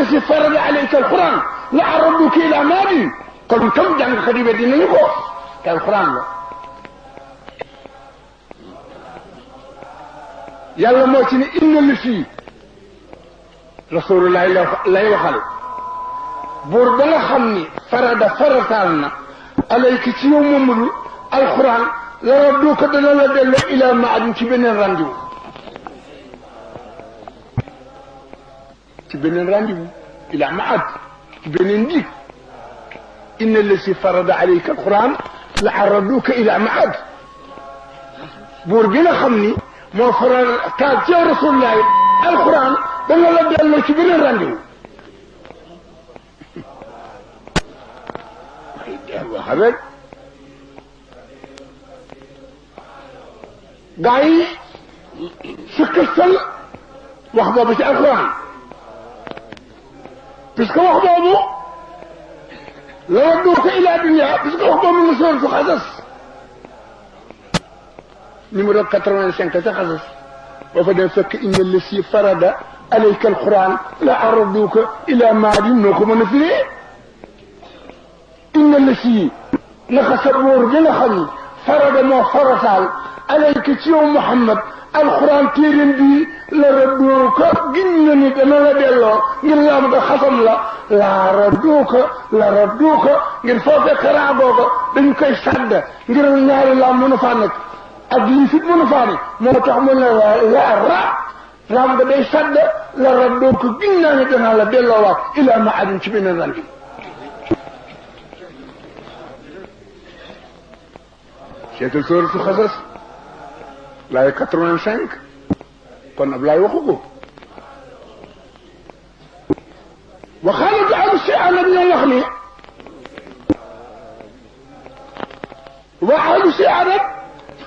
الذي فرض عليك القرآن لعرضك إلى ماضي kon kam jàngkat yi weddi nañu ko te alxuraan la yàlla moo ci ne inna li fii rasulullah lay waxal buur ba nga xam ni farataal na alayka ci yow Mamadu alxuraan la radduka dana la delloo ila maadin ci beneen rendez-vous ila maad ci beneen dig إن الذي فرض عليك القرآن لعرضوك إلى معاد بوربنا خمني مو فرض تاج رسول الله القرآن دنا لا دلو ci beneen rendez-vous wax rek gaa yi sukkastal wax boobu ci alquran puisque wax boobu لردوك إلى دنيا بس كوكو من سورة قصص numéro 85 قصص وفدن فك إن الذي فرض عليك القرآن لعرضوك إلى ماضي نوكو من فيه إن الذي نخسر بنا خمي فرض ما فرض عليك يوم محمد القرآن تيرين بي لردوك جنني دنا لا ديلو ngir lam da xasam la la radduka ngir foofe kara booba dañ koy sàdd ngir ñaari lam mënu faa nekk ak lii fit mënu faa ne moo tax mu ne lam nga day sàdd la radduka ginnani dana la delloowaat ila maadin ci beneen ran bi seetal sooratu xasas laay 85 kon Ablaay waxu ko waxaale bi am si ànd ak ñoom wax ni waxaalu si arab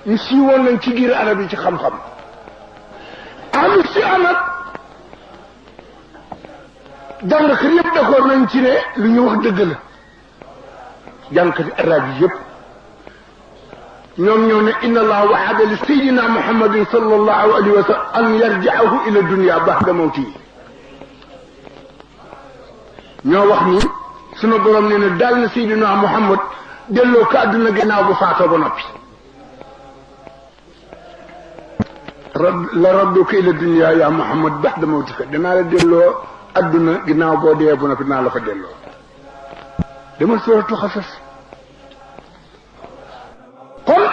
ñu siiwoon nañ ci giir arab yi ci xam-xam alu si arab jàngkat yëpp d'accord nañ ci ne lu ñu wax dëgg la jàngkat arab yi yëpp ñoom ñoo ne inna allah wa'ada li sayyidina muhammadin sallallahu alayhi wa sallam an yarji'ahu ila dunya ba'da mawtihi ñoo wax ni sunu borom ne daal na sayyidina muhammad delloo ko àdduna gannaaw bu faatoo ba noppi la radduka ila dunya ya muhammad ba'da mawtika danaa la delloo àdduna gannaaw boo dee bu noppi dinaa la fa delloo dama suuratu xasas قل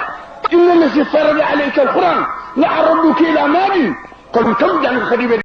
إن الذي فرض عليك القرآن لعرضك إلى ماضي قل كم جعل خديبة